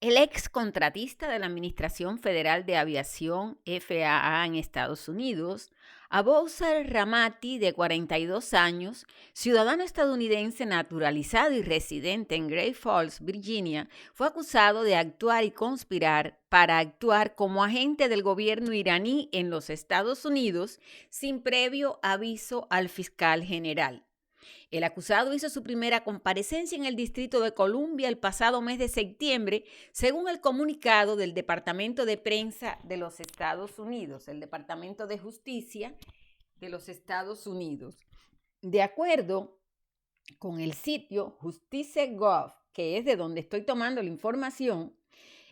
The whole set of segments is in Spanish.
El ex contratista de la Administración Federal de Aviación, FAA, en Estados Unidos, Abouzer Ramati, de 42 años, ciudadano estadounidense naturalizado y residente en Great Falls, Virginia, fue acusado de actuar y conspirar para actuar como agente del gobierno iraní en los Estados Unidos sin previo aviso al fiscal general. El acusado hizo su primera comparecencia en el Distrito de Columbia el pasado mes de septiembre, según el comunicado del Departamento de Prensa de los Estados Unidos, el Departamento de Justicia de los Estados Unidos. De acuerdo con el sitio Justice.gov, que es de donde estoy tomando la información,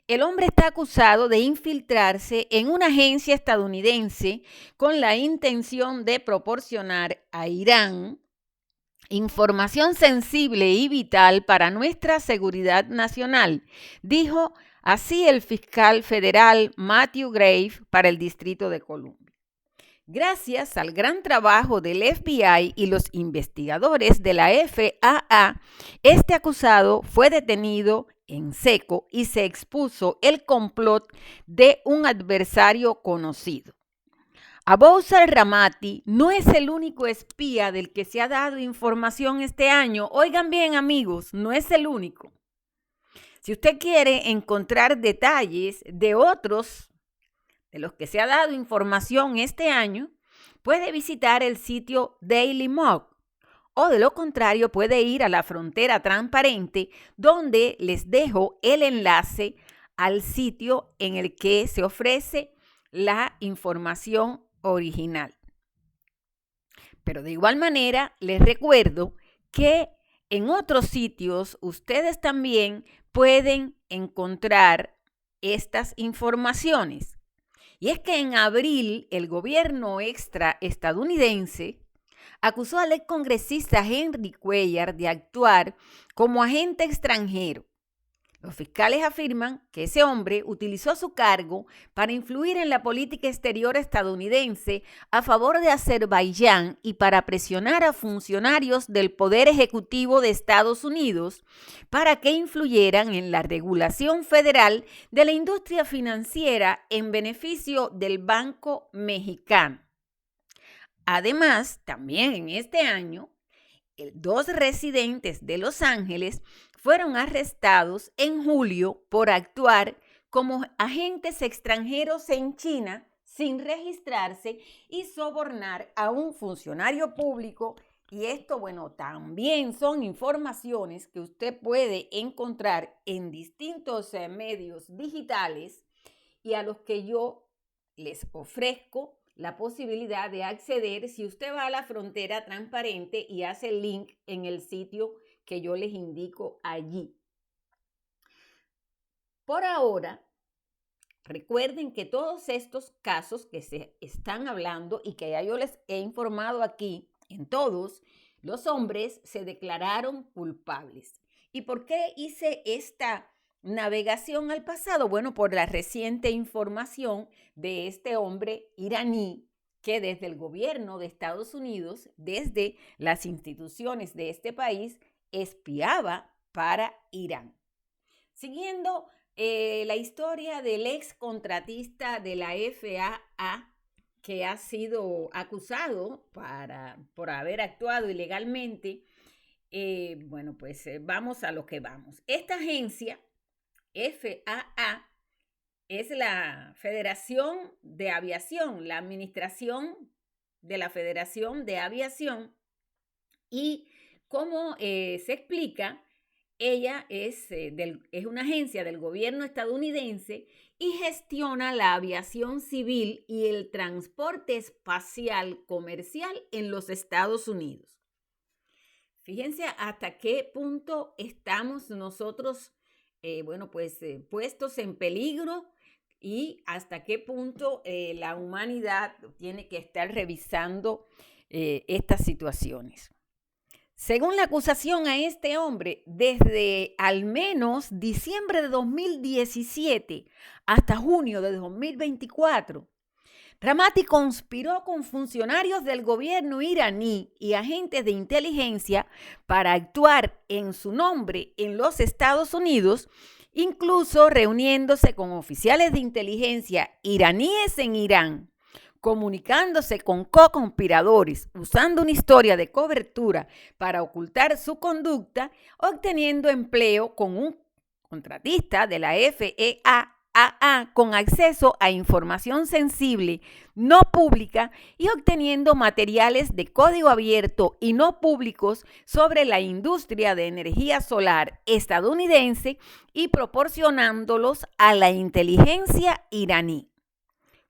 el hombre está acusado de infiltrarse en una agencia estadounidense con la intención de proporcionar a Irán información sensible y vital para nuestra seguridad nacional, dijo así el fiscal federal Matthew Grave para el Distrito de Columbia. Gracias al gran trabajo del FBI y los investigadores de la FAA, este acusado fue detenido en seco y se expuso el complot de un adversario conocido. Abouzer Ramati no es el único espía del que se ha dado información este año. Oigan bien, amigos, no es el único. Si usted quiere encontrar detalles de otros de los que se ha dado información este año, puede visitar el sitio Daily Mog, o de lo contrario puede ir a la Frontera Transparente, donde les dejo el enlace al sitio en el que se ofrece la información original. Pero de igual manera, les recuerdo que en otros sitios ustedes también pueden encontrar estas informaciones. Y es que en abril el gobierno estadounidense acusó al excongresista Henry Cuellar de actuar como agente extranjero. Los fiscales afirman que ese hombre utilizó su cargo para influir en la política exterior estadounidense a favor de Azerbaiyán y para presionar a funcionarios del Poder Ejecutivo de Estados Unidos para que influyeran en la regulación federal de la industria financiera en beneficio del Banco Mexicano. Además, también en este año, dos residentes de Los Ángeles fueron arrestados en julio por actuar como agentes extranjeros en China sin registrarse y sobornar a un funcionario público. Y esto, también son informaciones que usted puede encontrar en distintos medios digitales y a los que yo les ofrezco la posibilidad de acceder si usted va a la Frontera Transparente y hace el link en el sitio que yo les indico allí. Por ahora, recuerden que todos estos casos que se están hablando y que ya yo les he informado aquí, en todos, los hombres se declararon culpables. ¿Y por qué hice esta navegación al pasado? Bueno, por la reciente información de este hombre iraní que desde el gobierno de Estados Unidos, desde las instituciones de este país, espiaba para Irán. Siguiendo la historia del ex contratista de la FAA que ha sido acusado por haber actuado ilegalmente, vamos a lo que vamos. Esta agencia, FAA, es la Federación de Aviación, la administración de la Federación de Aviación, y como se explica, ella es una agencia del gobierno estadounidense y gestiona la aviación civil y el transporte espacial comercial en los Estados Unidos. Fíjense hasta qué punto estamos nosotros, puestos en peligro y hasta qué punto la humanidad tiene que estar revisando estas situaciones. Según la acusación a este hombre, desde al menos diciembre de 2017 hasta junio de 2024, Ramati conspiró con funcionarios del gobierno iraní y agentes de inteligencia para actuar en su nombre en los Estados Unidos incluso reuniéndose con oficiales de inteligencia iraníes en Irán, comunicándose con co-conspiradores, usando una historia de cobertura para ocultar su conducta, obteniendo empleo con un contratista de la FEAA con acceso a información sensible no pública y obteniendo materiales de código abierto y no públicos sobre la industria de energía solar estadounidense y proporcionándolos a la inteligencia iraní.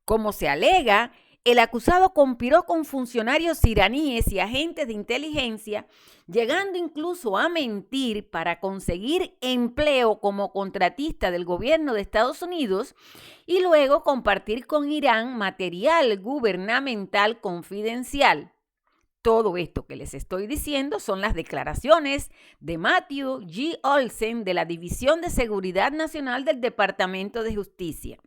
Como se alega, el acusado conspiró con funcionarios iraníes y agentes de inteligencia, llegando incluso a mentir para conseguir empleo como contratista del gobierno de Estados Unidos y luego compartir con Irán material gubernamental confidencial. Todo esto que les estoy diciendo son las declaraciones de Matthew G. Olsen de la División de Seguridad Nacional del Departamento de Justicia,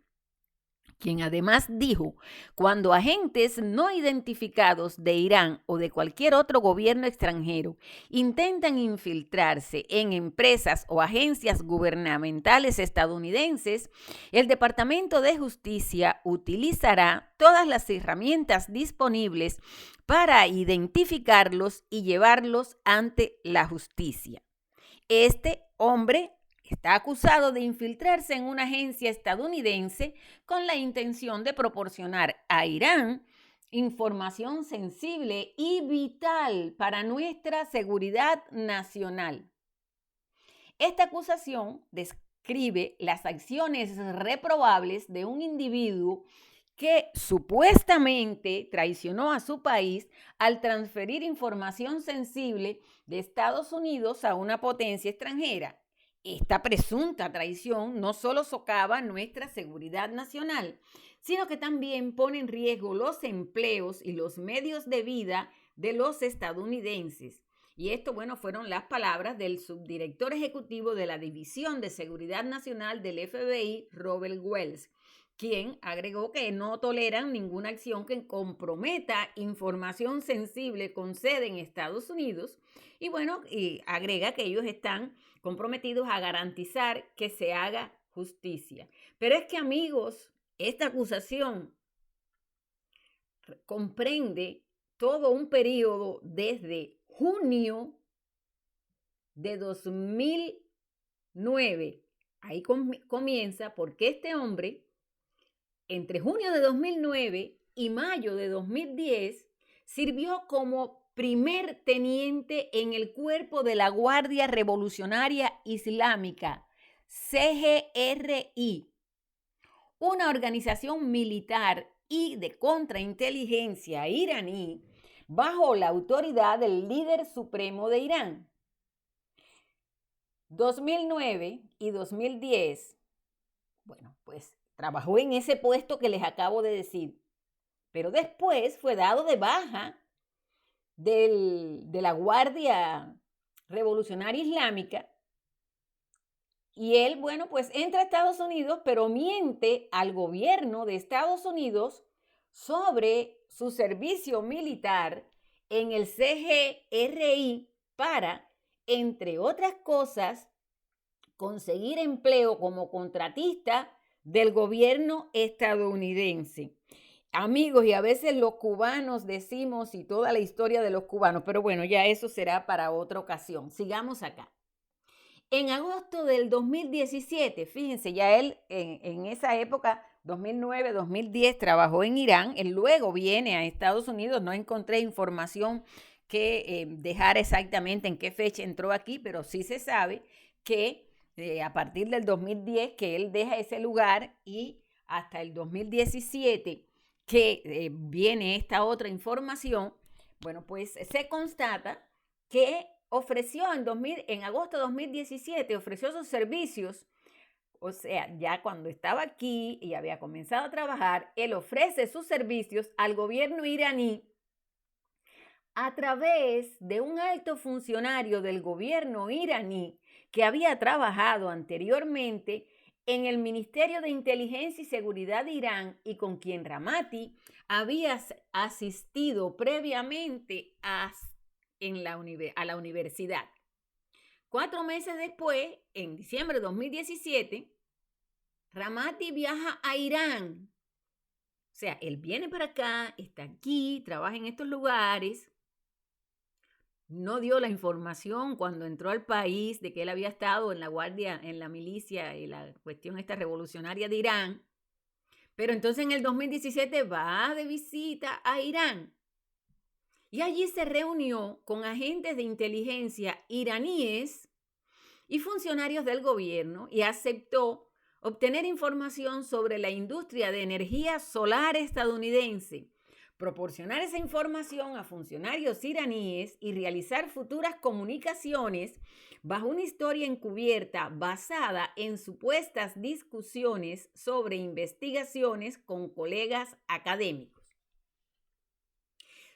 quien además dijo: cuando agentes no identificados de Irán o de cualquier otro gobierno extranjero intentan infiltrarse en empresas o agencias gubernamentales estadounidenses, el Departamento de Justicia utilizará todas las herramientas disponibles para identificarlos y llevarlos ante la justicia. Este hombre está acusado de infiltrarse en una agencia estadounidense con la intención de proporcionar a Irán información sensible y vital para nuestra seguridad nacional. Esta acusación describe las acciones reprobables de un individuo que supuestamente traicionó a su país al transferir información sensible de Estados Unidos a una potencia extranjera. Esta presunta traición no solo socava nuestra seguridad nacional, sino que también pone en riesgo los empleos y los medios de vida de los estadounidenses. Y esto, fueron las palabras del subdirector ejecutivo de la División de Seguridad Nacional del FBI, Robert Wells, quien agregó que no toleran ninguna acción que comprometa información sensible con sede en Estados Unidos y agrega que ellos están comprometidos a garantizar que se haga justicia. Pero es que, amigos, esta acusación comprende todo un periodo desde junio de 2009. Ahí comienza porque este hombre, entre junio de 2009 y mayo de 2010, sirvió como primer teniente en el cuerpo de la Guardia Revolucionaria Islámica, CGRI, una organización militar y de contrainteligencia iraní bajo la autoridad del líder supremo de Irán. 2009 y 2010, trabajó en ese puesto que les acabo de decir, pero después fue dado de baja de la Guardia Revolucionaria Islámica y él, entra a Estados Unidos, pero miente al gobierno de Estados Unidos sobre su servicio militar en el CGRI para, entre otras cosas, conseguir empleo como contratista del gobierno estadounidense. Amigos, y a veces los cubanos decimos y toda la historia de los cubanos, pero ya eso será para otra ocasión. Sigamos acá. En agosto del 2017, fíjense, ya él en esa época, 2009, 2010, trabajó en Irán. Él luego viene a Estados Unidos. No encontré información que dejara exactamente en qué fecha entró aquí, pero sí se sabe que a partir del 2010 que él deja ese lugar y hasta el 2017 que viene esta otra información, se constata que ofreció en agosto de 2017, ofreció sus servicios, o sea, ya cuando estaba aquí y había comenzado a trabajar, él ofrece sus servicios al gobierno iraní a través de un alto funcionario del gobierno iraní que había trabajado anteriormente en el Ministerio de Inteligencia y Seguridad de Irán y con quien Ramati había asistido previamente a la universidad. 4 meses después, en diciembre de 2017, Ramati viaja a Irán. O sea, él viene para acá, está aquí, trabaja en estos lugares. No dio la información cuando entró al país de que él había estado en la guardia, en la milicia y la cuestión esta revolucionaria de Irán. Pero entonces en el 2017 va de visita a Irán. Y allí se reunió con agentes de inteligencia iraníes y funcionarios del gobierno y aceptó obtener información sobre la industria de energía solar estadounidense, proporcionar esa información a funcionarios iraníes y realizar futuras comunicaciones bajo una historia encubierta basada en supuestas discusiones sobre investigaciones con colegas académicos.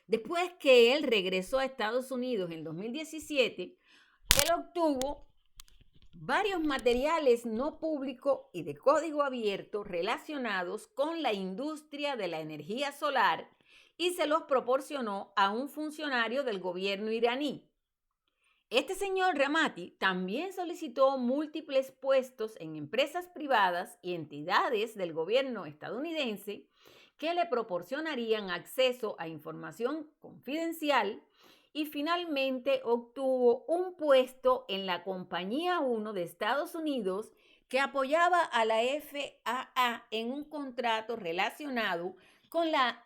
Después que él regresó a Estados Unidos en 2017, él obtuvo varios materiales no públicos y de código abierto relacionados con la industria de la energía solar y se los proporcionó a un funcionario del gobierno iraní. Este señor Ramati también solicitó múltiples puestos en empresas privadas y entidades del gobierno estadounidense que le proporcionarían acceso a información confidencial y finalmente obtuvo un puesto en la Compañía 1 de Estados Unidos que apoyaba a la FAA en un contrato relacionado con la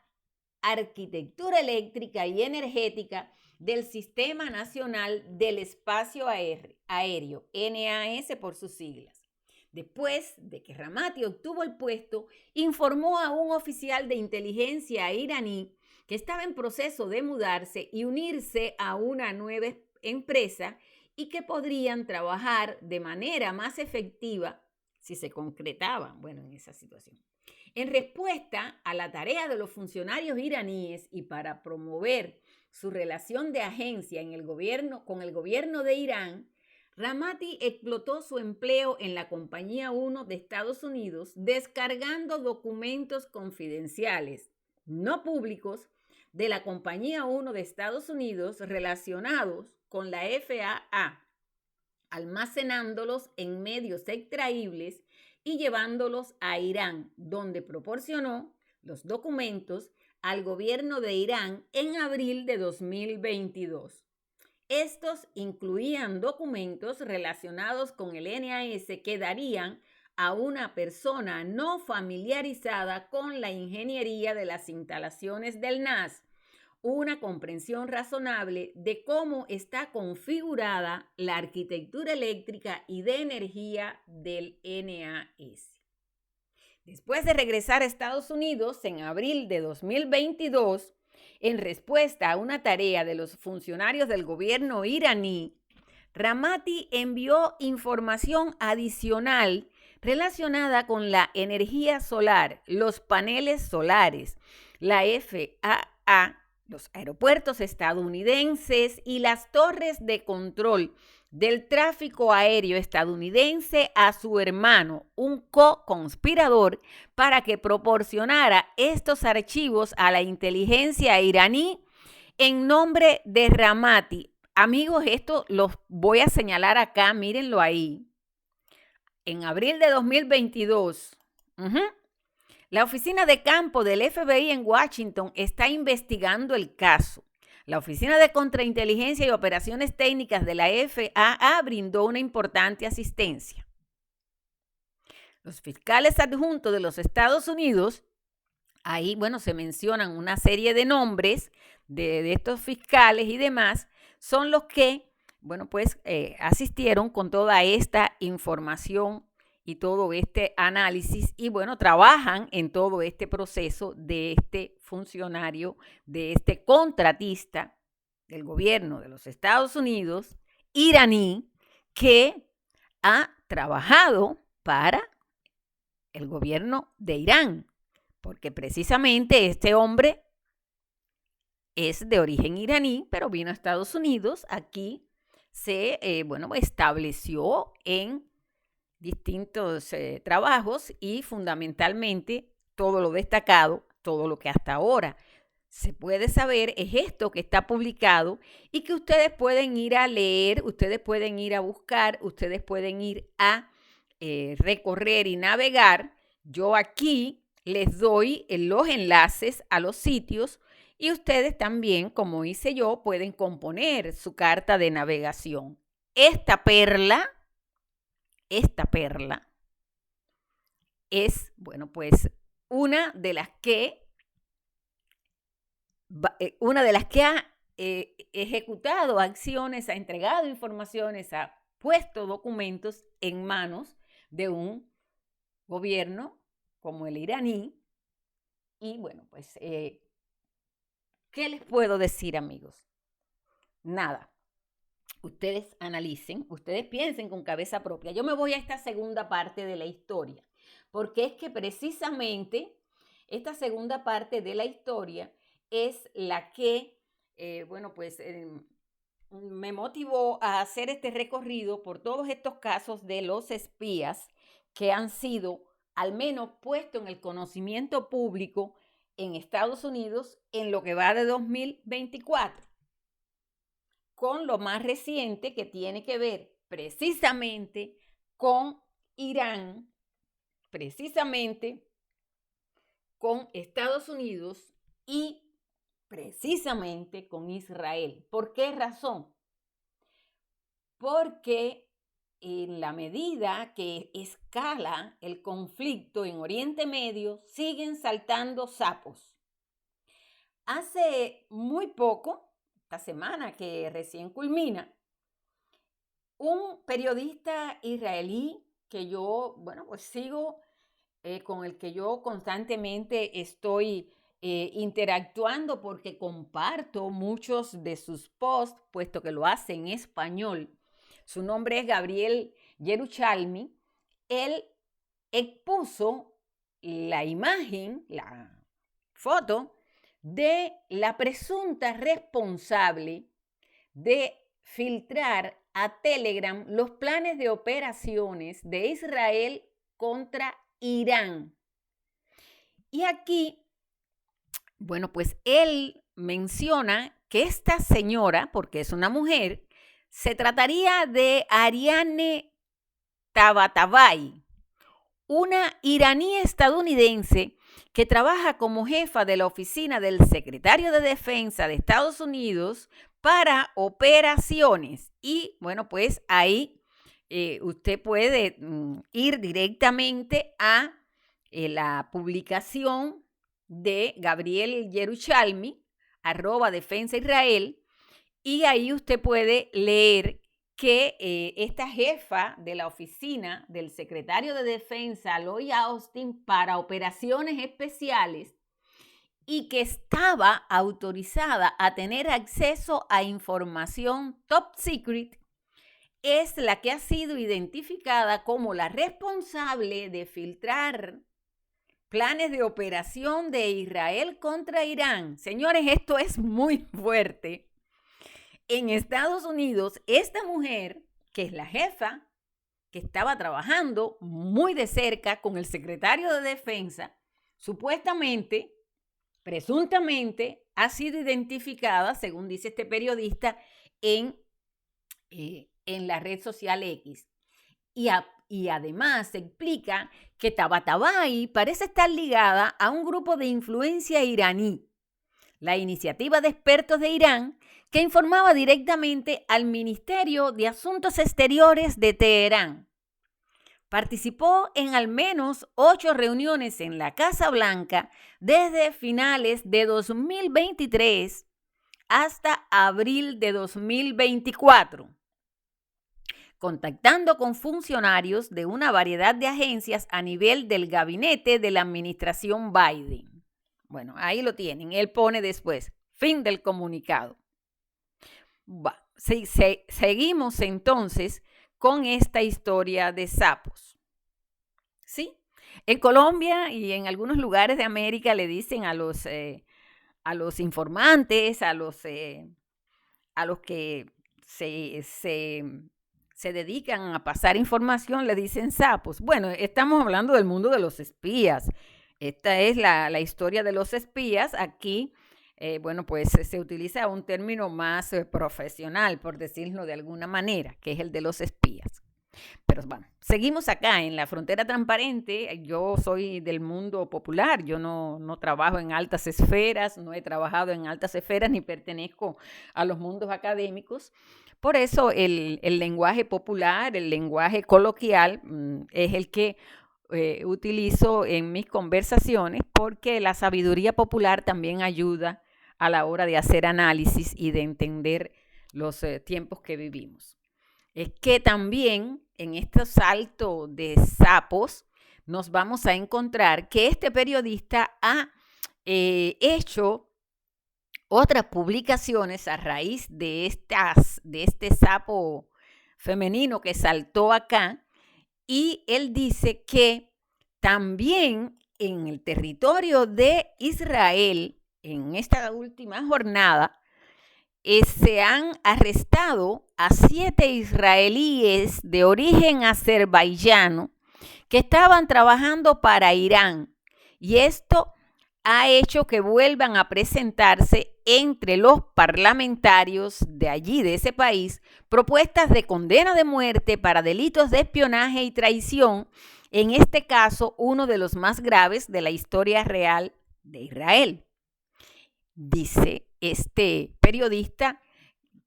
arquitectura eléctrica y energética del Sistema Nacional del Espacio Aéreo, NAS por sus siglas. Después de que Ramati obtuvo el puesto, informó a un oficial de inteligencia iraní que estaba en proceso de mudarse y unirse a una nueva empresa y que podrían trabajar de manera más efectiva si se concretaba, en esa situación. En respuesta a la tarea de los funcionarios iraníes y para promover su relación de agencia con el gobierno de Irán, Ramati explotó su empleo en la Compañía 1 de Estados Unidos descargando documentos confidenciales no públicos de la Compañía 1 de Estados Unidos relacionados con la FAA, almacenándolos en medios extraíbles y llevándolos a Irán, donde proporcionó los documentos al gobierno de Irán en abril de 2022. Estos incluían documentos relacionados con el NAS que darían a una persona no familiarizada con la ingeniería de las instalaciones del NAS una comprensión razonable de cómo está configurada la arquitectura eléctrica y de energía del NAS. Después de regresar a Estados Unidos en abril de 2022, en respuesta a una tarea de los funcionarios del gobierno iraní, Ramati envió información adicional relacionada con la energía solar, los paneles solares, la FAA, los aeropuertos estadounidenses y las torres de control del tráfico aéreo estadounidense a su hermano, un co-conspirador, para que proporcionara estos archivos a la inteligencia iraní en nombre de Ramati. Amigos, esto los voy a señalar acá, mírenlo ahí. En abril de 2022, la oficina de campo del FBI en Washington está investigando el caso. La Oficina de Contrainteligencia y Operaciones Técnicas de la FAA brindó una importante asistencia. Los fiscales adjuntos de los Estados Unidos, ahí, se mencionan una serie de nombres de estos fiscales y demás, son los que, asistieron con toda esta información y todo este análisis y trabajan en todo este proceso de este funcionario, de este contratista del gobierno de los Estados Unidos, iraní, que ha trabajado para el gobierno de Irán, porque precisamente este hombre es de origen iraní, pero vino a Estados Unidos, aquí se estableció en distintos trabajos y fundamentalmente todo lo destacado, todo lo que hasta ahora se puede saber es esto que está publicado y que ustedes pueden ir a leer, ustedes pueden ir a buscar, ustedes pueden ir a recorrer y navegar. Yo aquí les doy los enlaces a los sitios y ustedes también, como hice yo, pueden componer su carta de navegación. Esta perla es, bueno, pues una de las que ha ejecutado acciones, ha entregado informaciones, ha puesto documentos en manos de un gobierno como el iraní. Y bueno, pues, ¿qué les puedo decir, amigos? Nada. Ustedes analicen, ustedes piensen con cabeza propia. Yo me voy a esta segunda parte de la historia, porque es que precisamente esta segunda parte de la historia es la que, me motivó a hacer este recorrido por todos estos casos de los espías que han sido al menos puestos en el conocimiento público en Estados Unidos en lo que va de 2024. Con lo más reciente que tiene que ver precisamente con Irán, precisamente con Estados Unidos y precisamente con Israel. ¿Por qué razón? Porque en la medida que escala el conflicto en Oriente Medio, siguen saltando sapos. Hace muy poco, esta semana que recién culmina, un periodista israelí que yo, sigo, con el que yo constantemente estoy interactuando porque comparto muchos de sus posts, puesto que lo hace en español. Su nombre es Gabriel Yerushalmi. Él expuso la imagen, la foto de la presunta responsable de filtrar a Telegram los planes de operaciones de Israel contra Irán. Y aquí, bueno, pues él menciona que esta señora, porque es una mujer, se trataría de Ariane Tabatabai, una iraní estadounidense que trabaja como jefa de la oficina del secretario de Defensa de Estados Unidos para operaciones. Y bueno, pues ahí usted puede ir directamente a la publicación de Gabriel Yerushalmi, @Defensa Israel, y ahí usted puede leer que esta jefa de la oficina del secretario de Defensa, Lloyd Austin, para operaciones especiales y que estaba autorizada a tener acceso a información top secret, es la que ha sido identificada como la responsable de filtrar planes de operación de Israel contra Irán. Señores, esto es muy fuerte. En Estados Unidos, esta mujer, que es la jefa, que estaba trabajando muy de cerca con el secretario de Defensa, supuestamente, presuntamente, ha sido identificada, según dice este periodista, en la red social X. Y además se explica que Tabatabai parece estar ligada a un grupo de influencia iraní, la Iniciativa de Expertos de Irán, que informaba directamente al Ministerio de Asuntos Exteriores de Teherán. Participó en al menos 8 reuniones en la Casa Blanca desde finales de 2023 hasta abril de 2024, contactando con funcionarios de una variedad de agencias a nivel del gabinete de la administración Biden. Bueno, ahí lo tienen. Él pone después, fin del comunicado. Seguimos entonces con esta historia de sapos. ¿Sí? En Colombia y en algunos lugares de América le dicen a los informantes, a los que se dedican a pasar información, le dicen sapos. Bueno, estamos hablando del mundo de los espías. Esta es la historia de los espías aquí bueno, pues se utiliza un término más profesional, por decirlo de alguna manera, que es el de los espías. Pero bueno, seguimos acá en la frontera transparente. Yo soy del mundo popular, yo no trabajo en altas esferas, no he trabajado en altas esferas ni pertenezco a los mundos académicos. Por eso el lenguaje popular, el lenguaje coloquial, es el que utilizo en mis conversaciones, porque la sabiduría popular también ayuda a la hora de hacer análisis y de entender los tiempos que vivimos. Es que también en este salto de sapos nos vamos a encontrar que este periodista ha hecho otras publicaciones a raíz de este sapo femenino que saltó acá, y él dice que también en el territorio de Israel, en esta última jornada, se han arrestado a 7 israelíes de origen azerbaiyano que estaban trabajando para Irán, y esto ha hecho que vuelvan a presentarse entre los parlamentarios de allí, de ese país, propuestas de condena de muerte para delitos de espionaje y traición, en este caso uno de los más graves de la historia real de Israel. Dice este periodista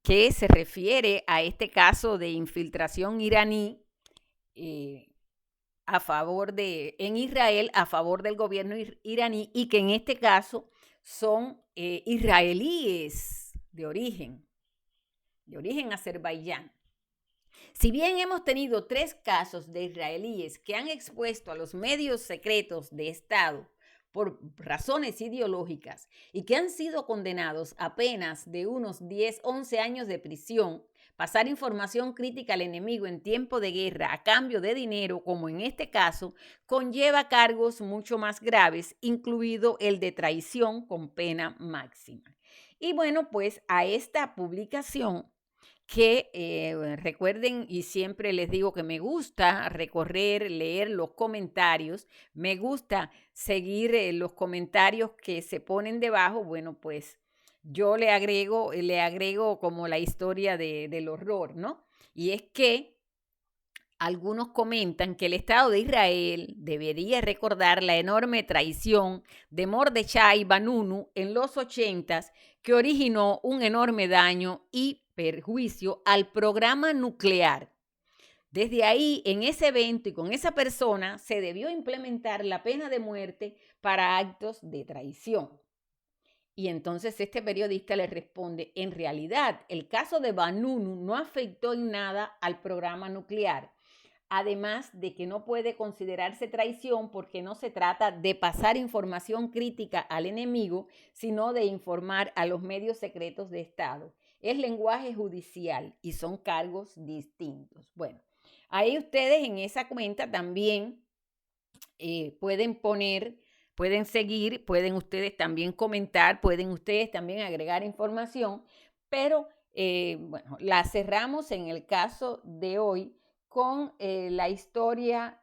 que se refiere a este caso de infiltración iraní en Israel a favor del gobierno iraní, y que en este caso son israelíes de origen azerbaiyano. Si bien hemos tenido 3 casos de israelíes que han expuesto a los medios secretos de Estado por razones ideológicas y que han sido condenados a penas de unos 10, 11 años de prisión, pasar información crítica al enemigo en tiempo de guerra a cambio de dinero, como en este caso, conlleva cargos mucho más graves, incluido el de traición con pena máxima. Y bueno, pues a esta publicación que recuerden, y siempre les digo que me gusta recorrer, leer los comentarios, me gusta seguir los comentarios que se ponen debajo. Bueno, pues yo le agrego como la historia del horror, ¿no? Y es que algunos comentan que el Estado de Israel debería recordar la enorme traición de Mordechai Vanunu en los 80s, que originó un enorme daño y perjuicio al programa nuclear. Desde ahí, en ese evento y con esa persona, se debió implementar la pena de muerte para actos de traición. Y entonces este periodista le responde: en realidad, el caso de Vanunu no afectó en nada al programa nuclear, además de que no puede considerarse traición porque no se trata de pasar información crítica al enemigo, sino de informar a los medios secretos de Estado. Es lenguaje judicial y son cargos distintos. Bueno, ahí ustedes en esa cuenta también pueden seguir, pueden ustedes también comentar, pueden ustedes también agregar información, pero bueno, la cerramos en el caso de hoy con la historia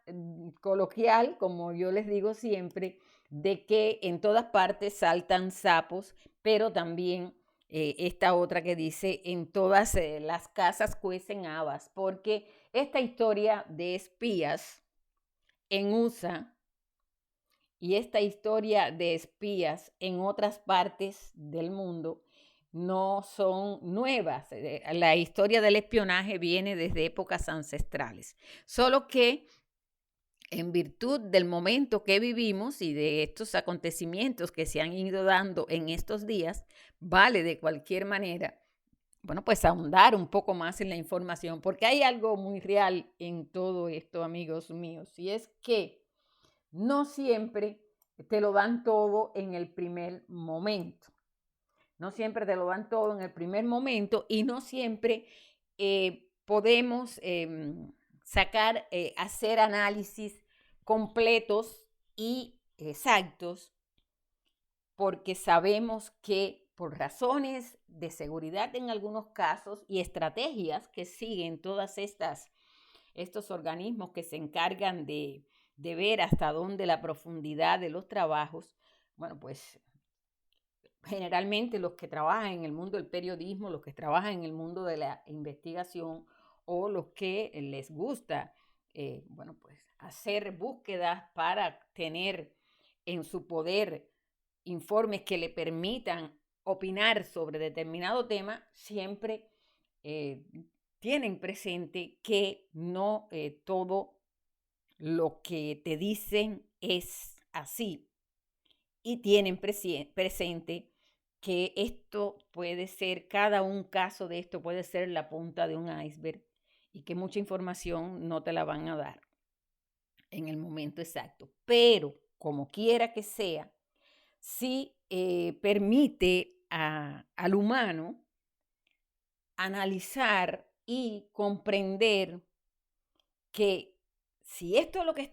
coloquial, como yo les digo siempre, de que en todas partes saltan sapos, pero también esta otra que dice: en todas las casas cuecen habas, porque esta historia de espías en USA y esta historia de espías en otras partes del mundo no son nuevas. La historia del espionaje viene desde épocas ancestrales, solo que en virtud del momento que vivimos y de estos acontecimientos que se han ido dando en estos días, vale de cualquier manera, bueno, pues ahondar un poco más en la información, porque hay algo muy real en todo esto, amigos míos, y es que no siempre te lo dan todo en el primer momento. No siempre te lo dan todo en el primer momento, y no siempre podemos hacer análisis completos y exactos, porque sabemos que por razones de seguridad en algunos casos y estrategias que siguen todas estos organismos que se encargan de ver hasta dónde la profundidad de los trabajos, bueno, pues generalmente los que trabajan en el mundo del periodismo, los que trabajan en el mundo de la investigación o los que les gusta, bueno, pues hacer búsquedas para tener en su poder informes que le permitan opinar sobre determinado tema, siempre tienen presente que no todo lo que te dicen es así y tienen presente que esto puede ser, cada un caso de esto puede ser la punta de un iceberg y que mucha información no te la van a dar en el momento exacto. Pero, como quiera que sea, sí permite al humano analizar y comprender que si esto es lo que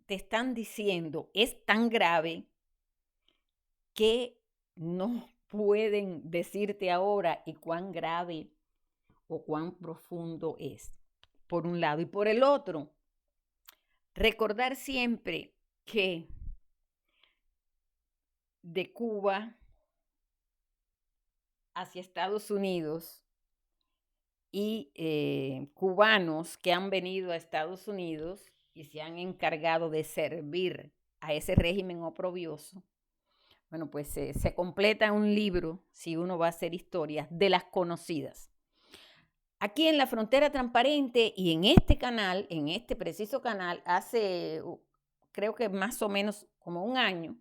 te están diciendo es tan grave, que no pueden decirte ahora y cuán grave o cuán profundo es, por un lado. Y por el otro, recordar siempre que de Cuba hacia Estados Unidos y cubanos que han venido a Estados Unidos y se han encargado de servir a ese régimen oprobioso, bueno, pues se completa un libro, si uno va a hacer historias, de las conocidas. Aquí en La Frontera Transparente y en este canal, en este preciso canal, hace creo que más o menos como un año,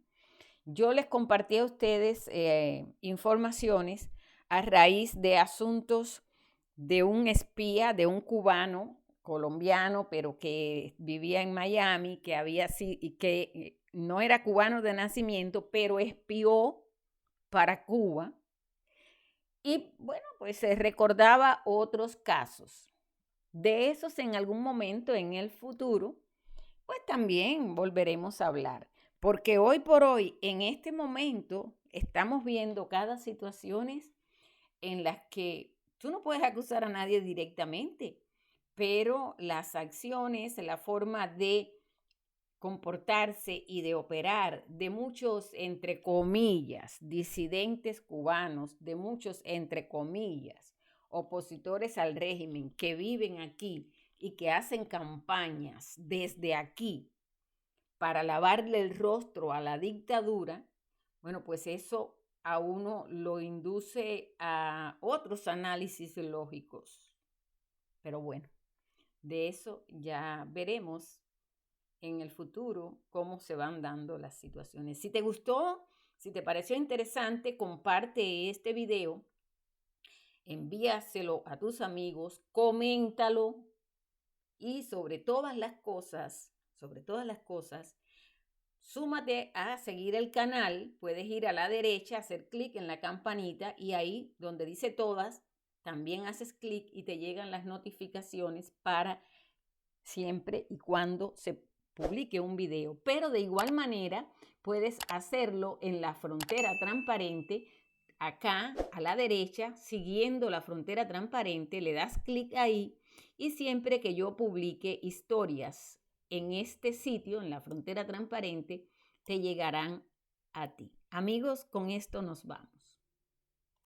yo les compartí a ustedes informaciones a raíz de asuntos de un espía, de un cubano colombiano, pero que vivía en Miami, que había y que no era cubano de nacimiento, pero espió para Cuba. Y bueno, pues se recordaba otros casos. De esos en algún momento en el futuro, pues también volveremos a hablar. Porque hoy por hoy, en este momento, estamos viendo cada situaciones en las que tú no puedes acusar a nadie directamente, pero las acciones, la forma de comportarse y de operar de muchos, entre comillas, disidentes cubanos, de muchos, entre comillas, opositores al régimen que viven aquí y que hacen campañas desde aquí para lavarle el rostro a la dictadura, bueno, pues eso a uno lo induce a otros análisis lógicos. Pero bueno, de eso ya veremos en el futuro cómo se van dando las situaciones. Si te gustó, si te pareció interesante, comparte este video, envíaselo a tus amigos, coméntalo y sobre todas las cosas, súmate a seguir el canal. Puedes ir a la derecha, hacer clic en la campanita y ahí donde dice todas, también haces clic y te llegan las notificaciones para siempre y cuando se publique un video. Pero de igual manera puedes hacerlo en La Frontera Transparente, acá a la derecha, siguiendo La Frontera Transparente, le das clic ahí y siempre que yo publique historias en este sitio, en La Frontera Transparente, te llegarán a ti. Amigos, con esto nos vamos.